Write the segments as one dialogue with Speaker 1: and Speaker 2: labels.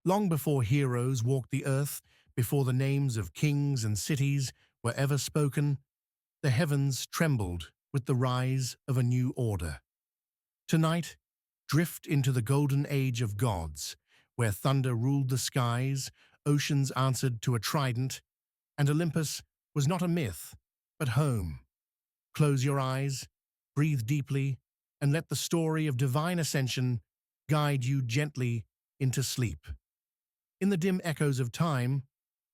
Speaker 1: Long before heroes walked the earth, before the names of kings and cities were ever spoken, the heavens trembled with the rise of a new order. Tonight, drift into the golden age of gods, where thunder ruled the skies, oceans answered to a trident, and Olympus was not a myth, but home. Close your eyes, breathe deeply, and let the story of divine ascension guide you gently into sleep. In the dim echoes of time,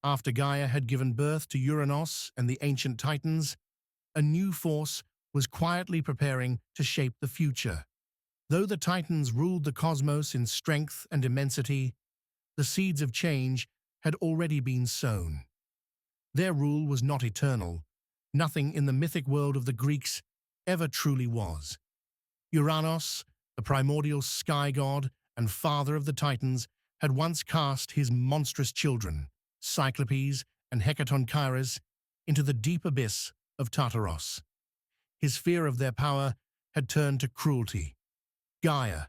Speaker 1: after Gaia had given birth to Uranus and the ancient Titans, a new force was quietly preparing to shape the future. Though the Titans ruled the cosmos in strength and immensity, the seeds of change had already been sown. Their rule was not eternal. Nothing in the mythic world of the Greeks ever truly was. Uranus, the primordial sky god and father of the Titans, had once cast his monstrous children, Cyclopes and Hecatonchires, into the deep abyss of Tartaros. His fear of their power had turned to cruelty. Gaia,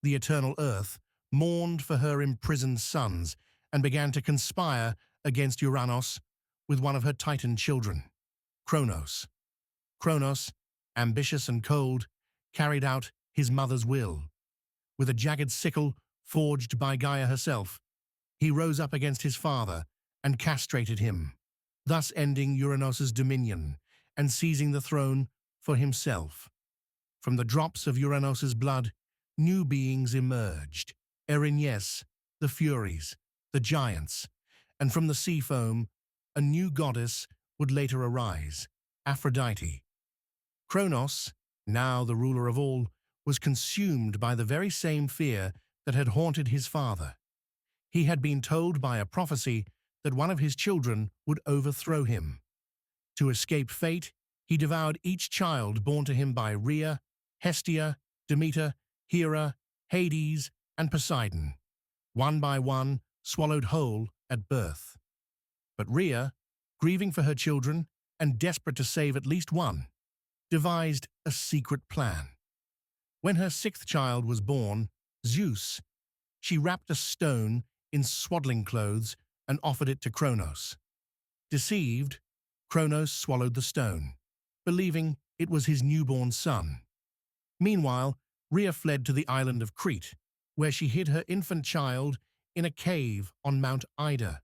Speaker 1: the eternal earth, mourned for her imprisoned sons and began to conspire against Uranus with one of her Titan children, Kronos. Kronos, ambitious and cold, carried out his mother's will. With a jagged sickle forged by Gaia herself, he rose up against his father and castrated him, thus ending Uranus's dominion and seizing the throne for himself. From the drops of Uranus's blood, new beings emerged, Erinyes, the Furies, the Giants, and from the sea foam, a new goddess would later arise, Aphrodite. Kronos, now the ruler of all, was consumed by the very same fear that had haunted his father. He had been told by a prophecy that one of his children would overthrow him. To escape fate, he devoured each child born to him by Rhea, Hestia, Demeter, Hera, Hades, and Poseidon, one by one swallowed whole at birth. But Rhea, grieving for her children and desperate to save at least one, devised a secret plan. When her sixth child was born, Zeus, she wrapped a stone in swaddling clothes and offered it to Kronos. Deceived, Kronos swallowed the stone, believing it was his newborn son. Meanwhile, Rhea fled to the island of Crete, where she hid her infant child in a cave on Mount Ida.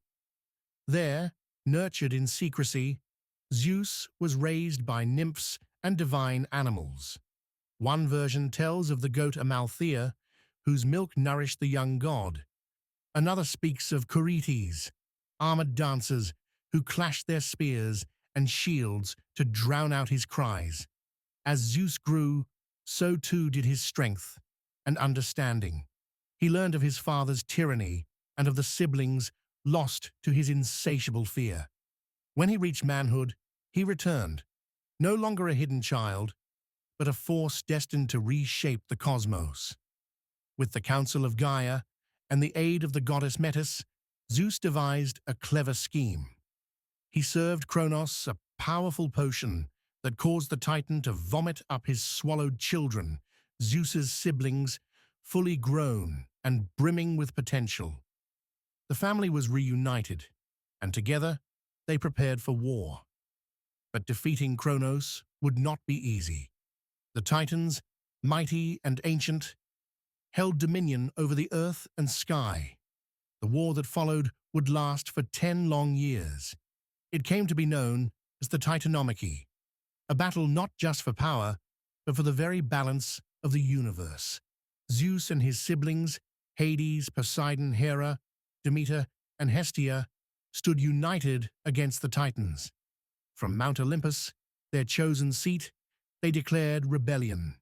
Speaker 1: There, nurtured in secrecy, Zeus was raised by nymphs and divine animals. One version tells of the goat Amalthea, whose milk nourished the young god. Another speaks of Curetes, armored dancers who clashed their spears and shields to drown out his cries. As Zeus grew, so too did his strength and understanding. He learned of his father's tyranny and of the siblings lost to his insatiable fear. When he reached manhood, he returned, no longer a hidden child, but a force destined to reshape the cosmos. With the counsel of Gaia and the aid of the goddess Metis, Zeus devised a clever scheme. He served Kronos a powerful potion that caused the Titan to vomit up his swallowed children, Zeus's siblings, fully grown and brimming with potential. The family was reunited, and together they prepared for war. But defeating Kronos would not be easy. The Titans, mighty and ancient, held dominion over the earth and sky. The war that followed would last for 10 long years. It came to be known as the Titanomachy, a battle not just for power, but for the very balance of the universe. Zeus and his siblings, Hades, Poseidon, Hera, Demeter, and Hestia, stood united against the Titans. From Mount Olympus, their chosen seat, they declared rebellion.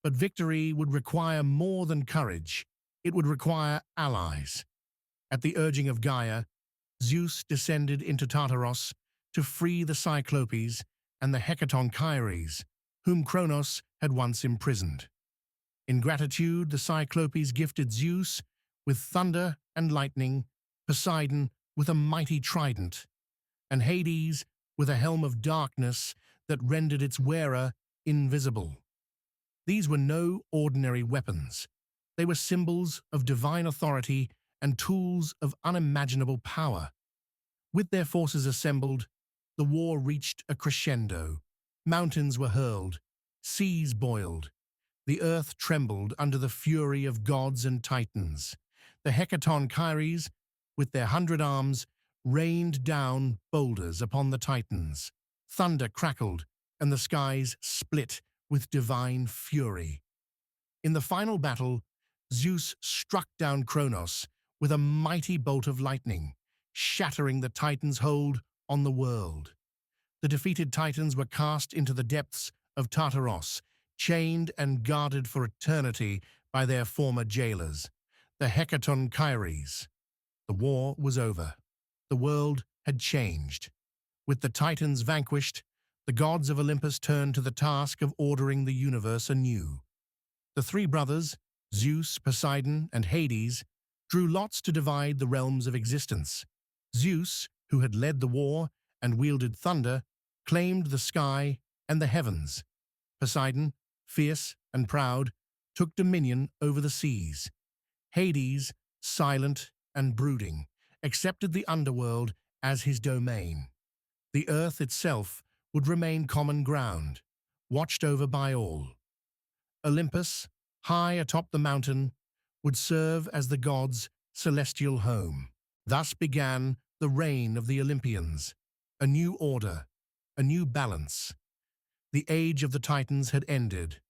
Speaker 1: But victory would require more than courage. It would require allies. At the urging of Gaia, Zeus descended into Tartaros to free the Cyclopes and the Hecatonchires, whom Kronos had once imprisoned. In gratitude, the Cyclopes gifted Zeus with thunder and lightning, Poseidon with a mighty trident, and Hades with a helm of darkness that rendered its wearer invisible. These were no ordinary weapons. They were symbols of divine authority and tools of unimaginable power. With their forces assembled, the war reached a crescendo. Mountains were hurled, seas boiled, the earth trembled under the fury of gods and titans. The Hecatonchires, with their 100 arms, rained down boulders upon the titans. Thunder crackled, and the skies split with divine fury. In the final battle, Zeus struck down Kronos with a mighty bolt of lightning, shattering the Titans' hold on the world. The defeated Titans were cast into the depths of Tartaros, chained and guarded for eternity by their former jailers, the Hecatonchires. The war was over. The world had changed. With the Titans vanquished, the gods of Olympus turned to the task of ordering the universe anew. The three brothers, Zeus, Poseidon, and Hades, drew lots to divide the realms of existence. Zeus, who had led the war and wielded thunder, claimed the sky and the heavens. Poseidon, fierce and proud, took dominion over the seas. Hades, silent and brooding, accepted the underworld as his domain. The earth itself would remain common ground, watched over by all. Olympus, high atop the mountain, would serve as the gods' celestial home. Thus began the reign of the Olympians, a new order, a new balance. The age of the Titans had ended,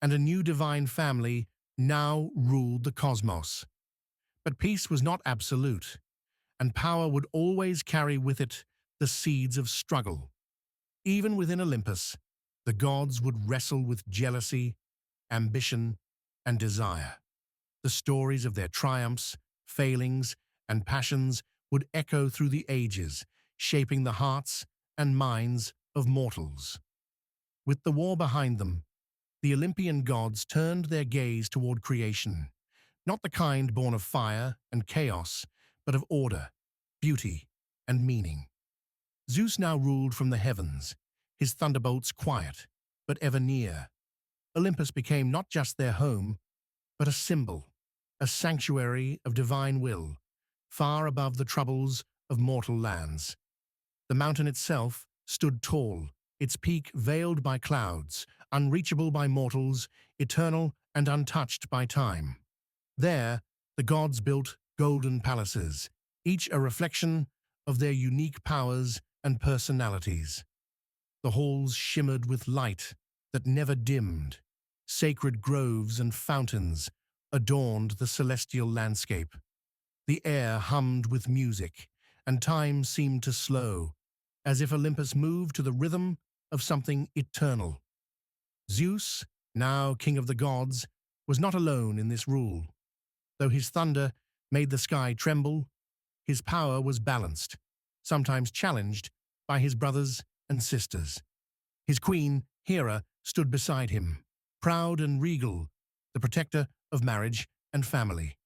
Speaker 1: and a new divine family now ruled the cosmos. But peace was not absolute, and power would always carry with it the seeds of struggle. Even within Olympus, the gods would wrestle with jealousy, ambition, and desire. The stories of their triumphs, failings, and passions would echo through the ages, shaping the hearts and minds of mortals. With the war behind them, the Olympian gods turned their gaze toward creation, not the kind born of fire and chaos, but of order, beauty, and meaning. Zeus now ruled from the heavens, his thunderbolts quiet, but ever near. Olympus became not just their home, but a symbol, a sanctuary of divine will, far above the troubles of mortal lands. The mountain itself stood tall, its peak veiled by clouds, unreachable by mortals, eternal and untouched by time. There, the gods built golden palaces, each a reflection of their unique powers and personalities. The halls shimmered with light that never dimmed. Sacred groves and fountains adorned the celestial landscape. The air hummed with music, and time seemed to slow, as if Olympus moved to the rhythm of something eternal. Zeus, now king of the gods, was not alone in this rule. Though his thunder made the sky tremble, his power was balanced, sometimes challenged by his brothers and sisters. His queen, Hera, stood beside him, proud and regal, the protector of marriage and family.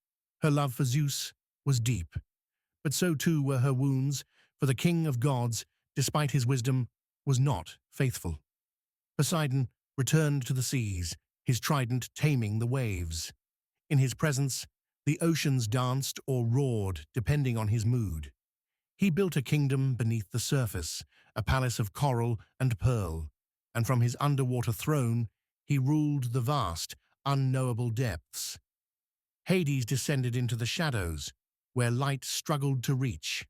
Speaker 1: Her love for Zeus was deep, but so too were her wounds, for the king of gods, despite his wisdom, was not faithful. Poseidon returned to the seas, his trident taming the waves. In his presence, the oceans danced or roared, depending on his mood. He built a kingdom beneath the surface, a palace of coral and pearl, and from his underwater throne, he ruled the vast, unknowable depths. Hades descended into the shadows, where light struggled to reach.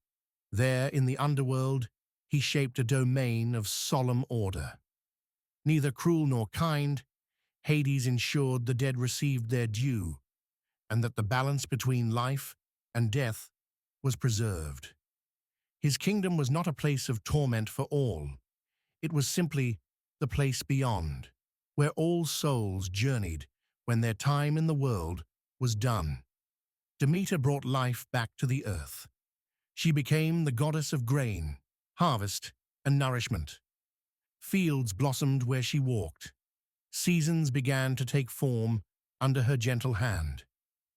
Speaker 1: There, in the underworld, he shaped a domain of solemn order. Neither cruel nor kind, Hades ensured the dead received their due, and that the balance between life and death was preserved. His kingdom was not a place of torment for all. It was simply the place beyond, where all souls journeyed when their time in the world was done. Demeter brought life back to the earth. She became the goddess of grain, harvest, and nourishment. Fields blossomed where she walked. Seasons began to take form under her gentle hand.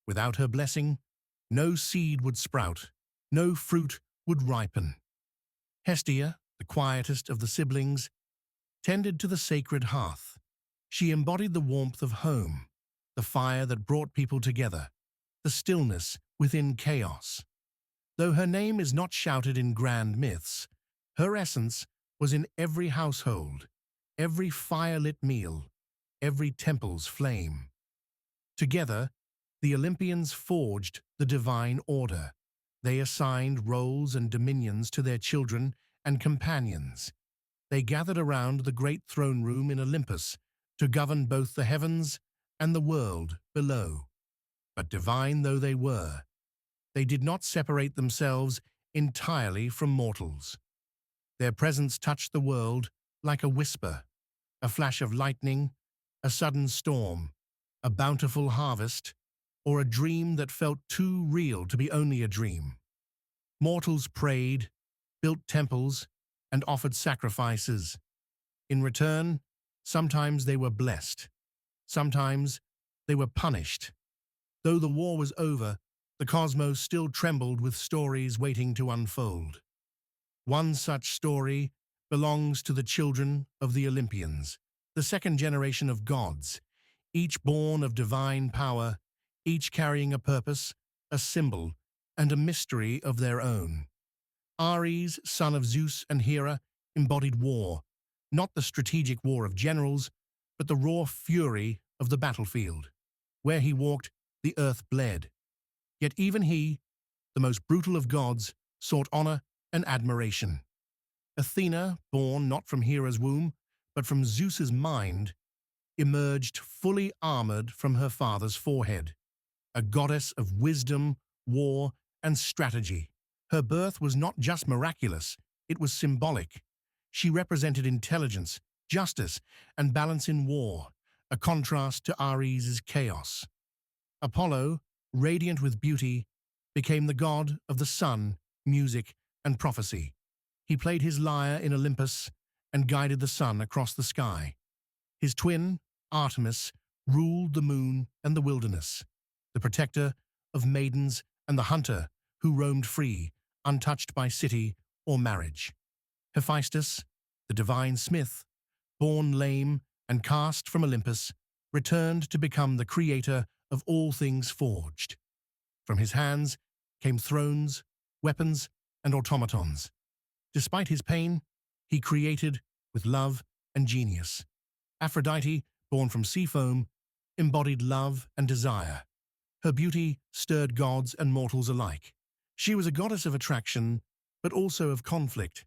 Speaker 1: Without her blessing, no seed would sprout, no fruit would ripen. Hestia, the quietest of the siblings, tended to the sacred hearth. She embodied the warmth of home, the fire that brought people together, the stillness within chaos. Though her name is not shouted in grand myths, her essence was in every household, every fire-lit meal, every temple's flame. Together, the Olympians forged the divine order. They assigned roles and dominions to their children and companions. They gathered around the great throne room in Olympus to govern both the heavens and the world below. But divine though they were, they did not separate themselves entirely from mortals. Their presence touched the world like a whisper, a flash of lightning, a sudden storm, a bountiful harvest, or a dream that felt too real to be only a dream. Mortals prayed, built temples, and offered sacrifices. In return, sometimes they were blessed. Sometimes they were punished. Though the war was over, the cosmos still trembled with stories waiting to unfold. One such story belongs to the children of the Olympians, the second generation of gods, each born of divine power, each carrying a purpose, a symbol, and a mystery of their own. Ares, son of Zeus and Hera, embodied war, not the strategic war of generals, but the raw fury of the battlefield. Where he walked, the earth bled. Yet even he, the most brutal of gods, sought honor and admiration. Athena, born not from Hera's womb, but from Zeus's mind, emerged fully armored from her father's forehead, a goddess of wisdom, war, and strategy. Her birth was not just miraculous, it was symbolic. She represented intelligence, justice, and balance in war, a contrast to Ares' chaos. Apollo, radiant with beauty, became the god of the sun, music, and prophecy. He played his lyre in Olympus and guided the sun across the sky. His twin, Artemis, ruled the moon and the wilderness, the protector of maidens and the hunter who roamed free, untouched by city or marriage. Hephaestus, the divine smith, born lame and cast from Olympus, returned to become the creator of all things forged. From his hands came thrones, weapons, and automatons. Despite his pain, he created with love and genius. Aphrodite, born from sea foam, embodied love and desire. Her beauty stirred gods and mortals alike. She was a goddess of attraction, but also of conflict.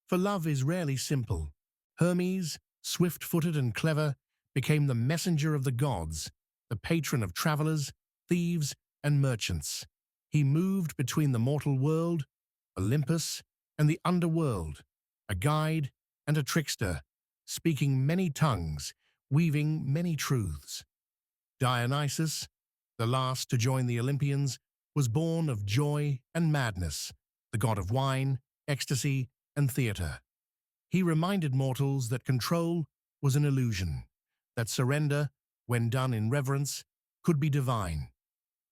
Speaker 1: For love is rarely simple. Hermes, swift-footed and clever, became the messenger of the gods, the patron of travelers, thieves, and merchants. He moved between the mortal world, Olympus, and the underworld, a guide and a trickster, speaking many tongues, weaving many truths. Dionysus, the last to join the Olympians, was born of joy and madness, the god of wine, ecstasy, and theater. He reminded mortals that control was an illusion, that surrender, when done in reverence, could be divine.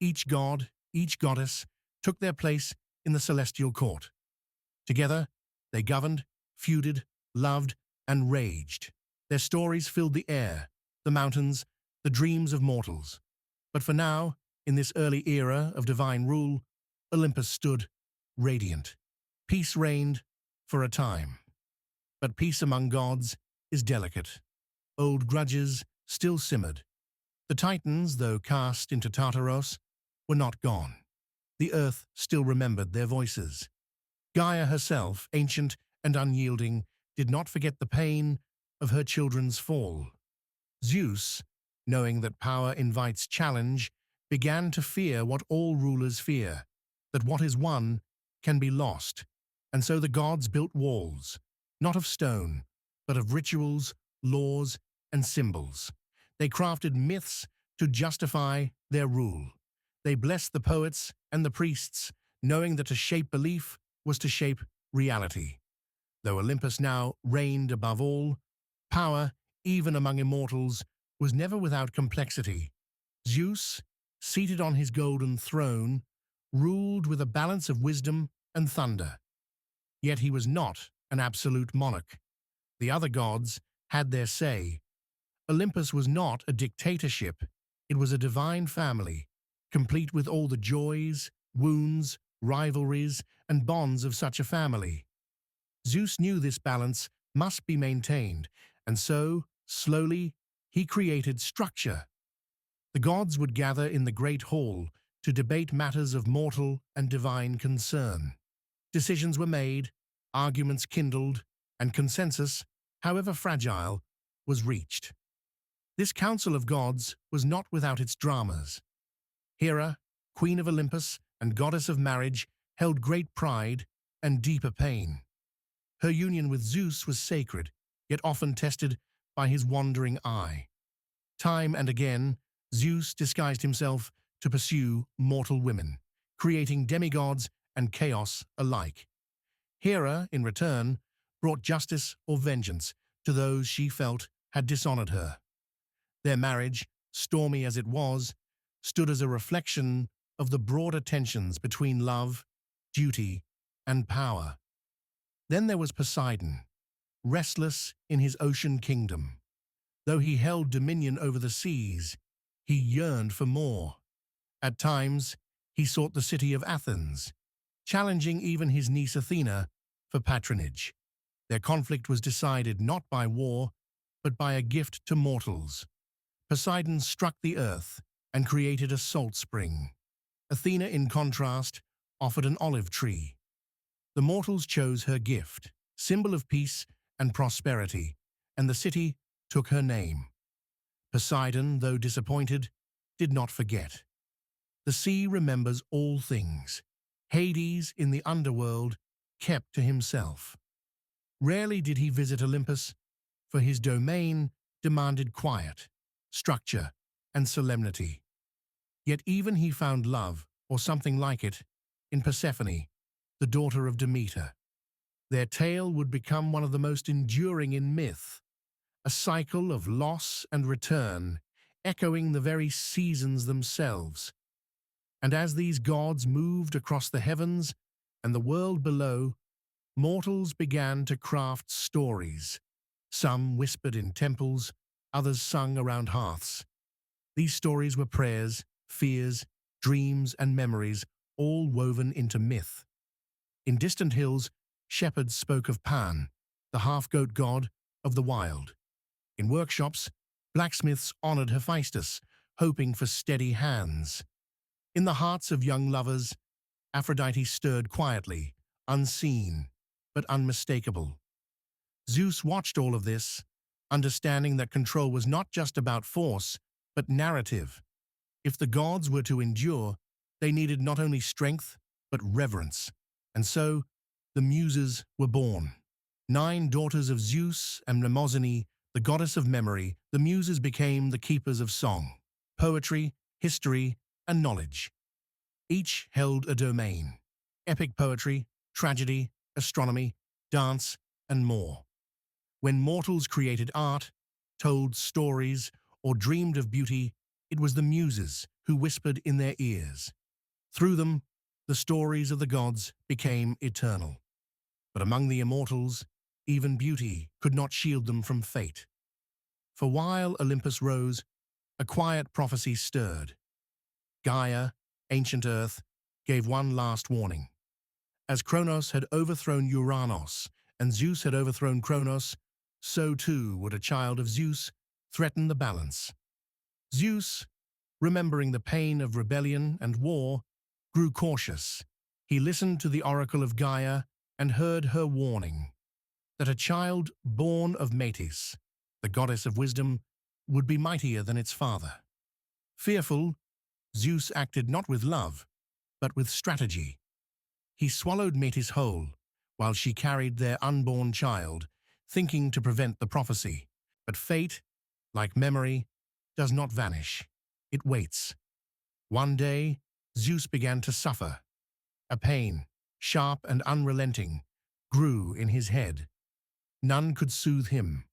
Speaker 1: Each god, each goddess, took their place in the celestial court. Together, they governed, feuded, loved, and raged. Their stories filled the air, the mountains, the dreams of mortals. But for now, in this early era of divine rule, Olympus stood radiant. Peace reigned for a time. But peace among gods is delicate. Old grudges still simmered. The Titans, though cast into Tartaros, were not gone. The earth still remembered their voices. Gaia herself, ancient and unyielding, did not forget the pain of her children's fall. Zeus, knowing that power invites challenge, began to fear what all rulers fear, that what is won can be lost, and so the gods built walls, not of stone, but of rituals, laws, and symbols. They crafted myths to justify their rule. They blessed the poets and the priests, knowing that to shape belief was to shape reality. Though Olympus now reigned above all, power, even among immortals, was never without complexity. Zeus, seated on his golden throne, ruled with a balance of wisdom and thunder. Yet he was not an absolute monarch. The other gods had their say. Olympus was not a dictatorship, it was a divine family, complete with all the joys, wounds, rivalries, and bonds of such a family. Zeus knew this balance must be maintained, and so, slowly, he created structure. The gods would gather in the great hall to debate matters of mortal and divine concern. Decisions were made, arguments kindled, and consensus, however fragile, was reached. This council of gods was not without its dramas. Hera, queen of Olympus and goddess of marriage, held great pride and deeper pain. Her union with Zeus was sacred, yet often tested by his wandering eye. Time and again, Zeus disguised himself to pursue mortal women, creating demigods and chaos alike. Hera, in return, brought justice or vengeance to those she felt had dishonored her. Their marriage, stormy as it was, stood as a reflection of the broader tensions between love, duty, and power. Then there was Poseidon, restless in his ocean kingdom. Though he held dominion over the seas, he yearned for more. At times, he sought the city of Athens, challenging even his niece Athena for patronage. Their conflict was decided not by war, but by a gift to mortals. Poseidon struck the earth and created a salt spring. Athena, in contrast, offered an olive tree. The mortals chose her gift, symbol of peace and prosperity, and the city took her name. Poseidon, though disappointed, did not forget. The sea remembers all things. Hades, in the underworld, kept to himself. Rarely did he visit Olympus, for his domain demanded quiet, structure, and solemnity. Yet even he found love, or something like it, in Persephone, the daughter of Demeter. Their tale would become one of the most enduring in myth, a cycle of loss and return, echoing the very seasons themselves. And as these gods moved across the heavens and the world below, mortals began to craft stories. Some whispered in temples, others sung around hearths. These stories were prayers, fears, dreams, and memories, all woven into myth. In distant hills, shepherds spoke of Pan, the half-goat god of the wild. In workshops, blacksmiths honored Hephaestus, hoping for steady hands. In the hearts of young lovers, Aphrodite stirred quietly, unseen, but unmistakable. Zeus watched all of this, understanding that control was not just about force, but narrative. If the gods were to endure, they needed not only strength, but reverence. And so, the Muses were born. 9 daughters of Zeus and Mnemosyne, the goddess of memory, the Muses became the keepers of song, poetry, history, and knowledge. Each held a domain: epic poetry, tragedy, astronomy, dance, and more. When mortals created art, told stories, or dreamed of beauty, it was the Muses who whispered in their ears. Through them, the stories of the gods became eternal. But among the immortals, even beauty could not shield them from fate. For while Olympus rose, a quiet prophecy stirred. Gaia, ancient Earth, gave one last warning. As Kronos had overthrown Uranus and Zeus had overthrown Kronos, so too would a child of Zeus threaten the balance. Zeus, remembering the pain of rebellion and war, grew cautious. He listened to the oracle of Gaia and heard her warning that a child born of Metis, the goddess of wisdom, would be mightier than its father. Fearful, Zeus acted not with love, but with strategy. He swallowed Metis whole, while she carried their unborn child, thinking to prevent the prophecy. But fate, like memory, does not vanish. It waits. One day, Zeus began to suffer. A pain, sharp and unrelenting, grew in his head. None could soothe him.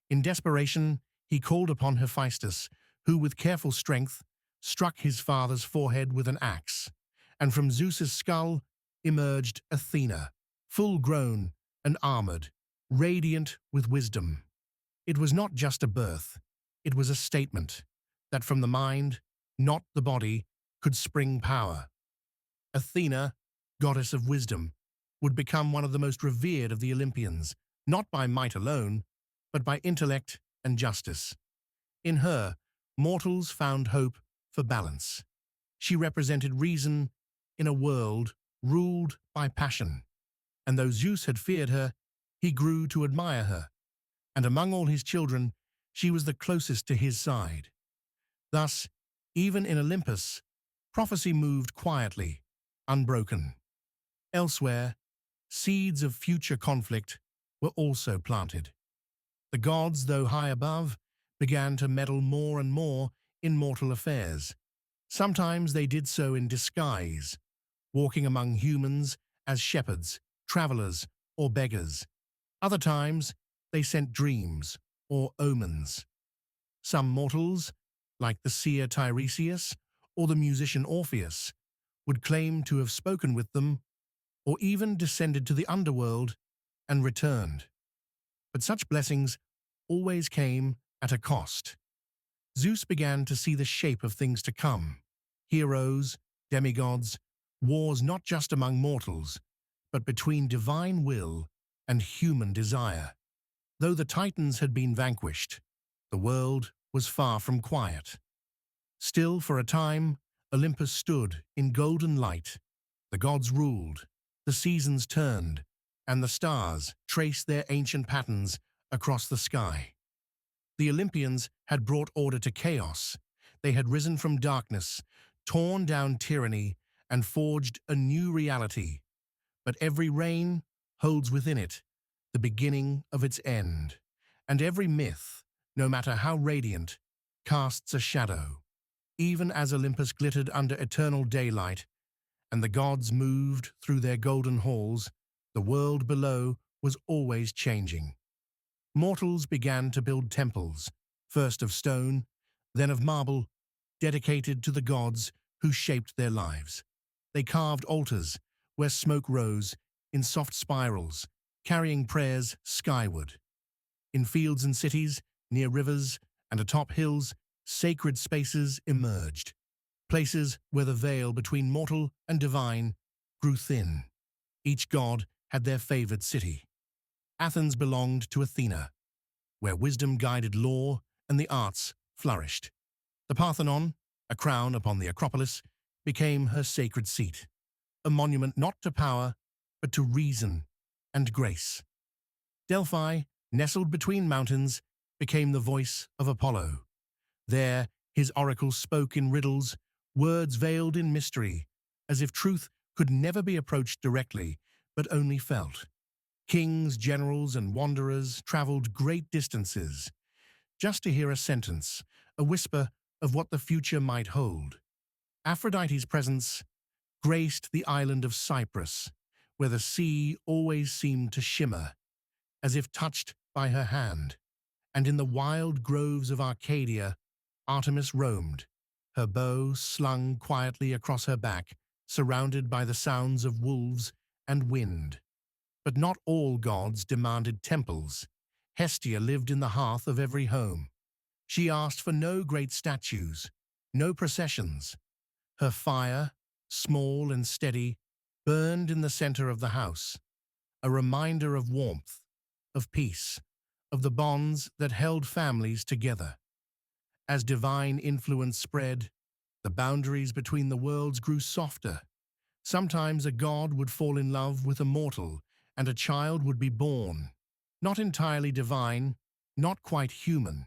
Speaker 1: In desperation, he called upon Hephaestus, who, with careful strength, struck his father's forehead with an axe, and from Zeus's skull emerged Athena, full-grown and armored, radiant with wisdom. It was not just a birth, it was a statement that from the mind, not the body, could spring power. Athena, goddess of wisdom, would become one of the most revered of the Olympians, not by might alone, but by intellect and justice. In her, mortals found hope for balance. She represented reason in a world ruled by passion. And though Zeus had feared her, he grew to admire her, and among all his children, she was the closest to his side. Thus, even in Olympus, prophecy moved quietly, unbroken. Elsewhere, seeds of future conflict were also planted. The gods, though high above, began to meddle more and more in mortal affairs. Sometimes they did so in disguise, walking among humans as shepherds, travelers, or beggars. Other times, they sent dreams or omens. Some mortals, like the seer Tiresias or the musician Orpheus, would claim to have spoken with them or even descended to the underworld and returned. But such blessings always came at a cost. Zeus began to see the shape of things to come: heroes, demigods, wars not just among mortals, but between divine will and human desire. Though the Titans had been vanquished, the world was far from quiet. Still, for a time, Olympus stood in golden light. The gods ruled, the seasons turned, and the stars traced their ancient patterns across the sky. The Olympians had brought order to chaos. They had risen from darkness, torn down tyranny, and forged a new reality. But every reign holds within it the beginning of its end, and every myth, no matter how radiant, casts a shadow. Even as Olympus glittered under eternal daylight, and the gods moved through their golden halls, the world below was always changing. Mortals began to build temples, first of stone, then of marble, dedicated to the gods who shaped their lives. They carved altars where smoke rose in soft spirals, carrying prayers skyward. In fields and cities, near rivers and atop hills, sacred spaces emerged, places where the veil between mortal and divine grew thin. Each god had their favored city. Athens belonged to Athena, where wisdom guided law and the arts flourished. The Parthenon, a crown upon the Acropolis, became her sacred seat, a monument not to power, but to reason and grace. Delphi, nestled between mountains, became the voice of Apollo. There, his oracles spoke in riddles, words veiled in mystery, as if truth could never be approached directly, but only felt. Kings, generals, and wanderers traveled great distances just to hear a sentence, a whisper of what the future might hold. Aphrodite's presence graced the island of Cyprus, where the sea always seemed to shimmer, as if touched by her hand. And in the wild groves of Arcadia, Artemis roamed, her bow slung quietly across her back, surrounded by the sounds of wolves and wind. But not all gods demanded temples. Hestia lived in the hearth of every home. She asked for no great statues, no processions. Her fire, small and steady, burned in the center of the house, a reminder of warmth, of peace, of the bonds that held families together. As divine influence spread, the boundaries between the worlds grew softer. Sometimes a god would fall in love with a mortal, and a child would be born, not entirely divine, not quite human.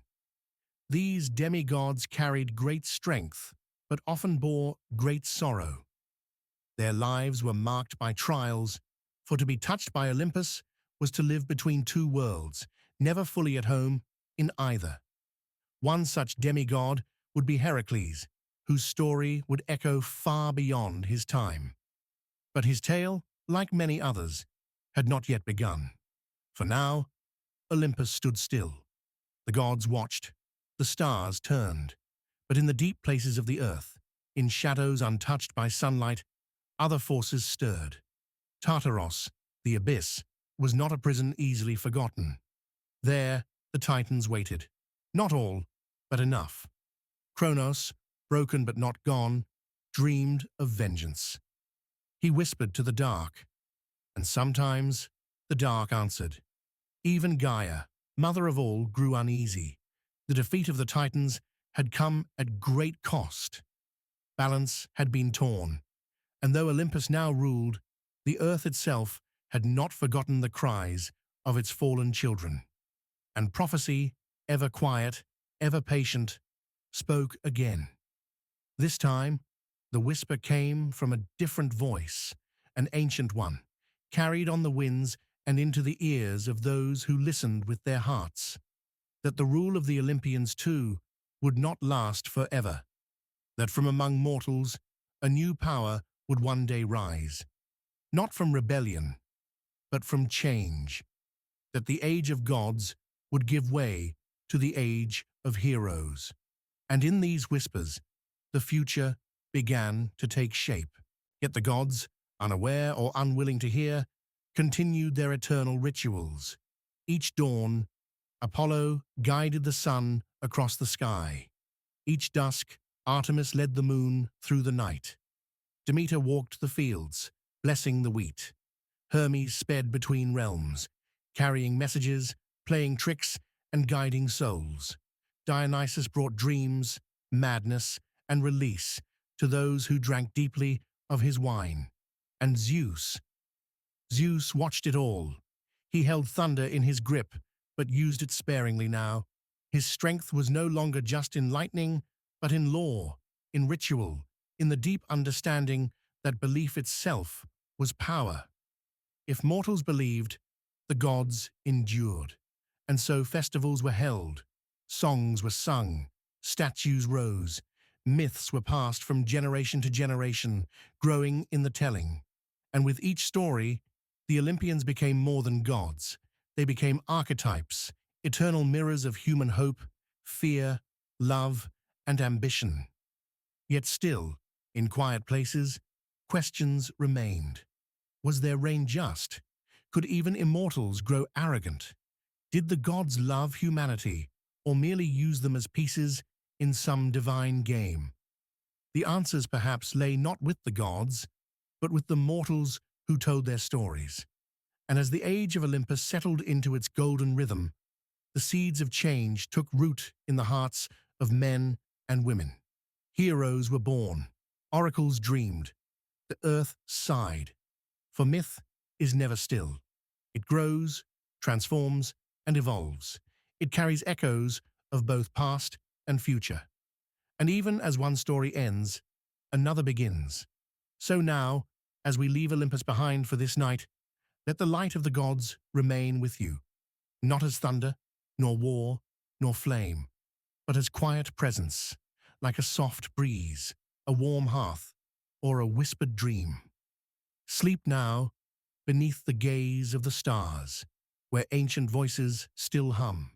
Speaker 1: These demigods carried great strength, but often bore great sorrow. Their lives were marked by trials, for to be touched by Olympus was to live between two worlds, never fully at home in either. One such demigod would be Heracles, whose story would echo far beyond his time. But his tale, like many others, had not yet begun. For now, Olympus stood still. The gods watched, the stars turned, but in the deep places of the earth, in shadows untouched by sunlight, other forces stirred. Tartaros, the abyss, was not a prison easily forgotten. There, the Titans waited. Not all, but enough. Kronos, broken but not gone, dreamed of vengeance. He whispered to the dark, and sometimes the dark answered. Even Gaia, mother of all, grew uneasy. The defeat of the Titans had come at great cost. Balance had been torn, and though Olympus now ruled, the earth itself had not forgotten the cries of its fallen children. And prophecy, ever quiet, ever patient, spoke again. This time, the whisper came from a different voice, an ancient one, carried on the winds and into the ears of those who listened with their hearts, that the rule of the Olympians, too, would not last forever, that from among mortals a new power would one day rise, not from rebellion, but from change, that the age of gods would give way to the age of heroes. And in these whispers, the future began to take shape. Yet the gods, unaware or unwilling to hear, continued their eternal rituals. Each dawn, Apollo guided the sun across the sky. Each dusk, Artemis led the moon through the night. Demeter walked the fields, blessing the wheat. Hermes sped between realms, carrying messages, playing tricks, and guiding souls. Dionysus brought dreams, madness, and release to those who drank deeply of his wine. And Zeus watched it all. He held thunder in his grip, but used it sparingly now. His strength was no longer just in lightning, but in law, in ritual, in the deep understanding that belief itself was power. If mortals believed, the gods endured. And so festivals were held, songs were sung, statues rose, myths were passed from generation to generation, growing in the telling. And with each story, the Olympians became more than gods. They became archetypes, eternal mirrors of human hope, fear, love, and ambition. Yet still, in quiet places, questions remained. Was their reign just? Could even immortals grow arrogant? Did the gods love humanity, or merely use them as pieces in some divine game? The answers perhaps lay not with the gods, but with the mortals who told their stories. And as the age of Olympus settled into its golden rhythm, the seeds of change took root in the hearts of men and women. Heroes were born, oracles dreamed, the earth sighed. For myth is never still. It grows, transforms, and evolves. It carries echoes of both past and future. And even as one story ends, another begins. So now, as we leave Olympus behind for this night, let the light of the gods remain with you, not as thunder, nor war, nor flame, but as quiet presence, like a soft breeze, a warm hearth, or a whispered dream. Sleep now beneath the gaze of the stars, where ancient voices still hum.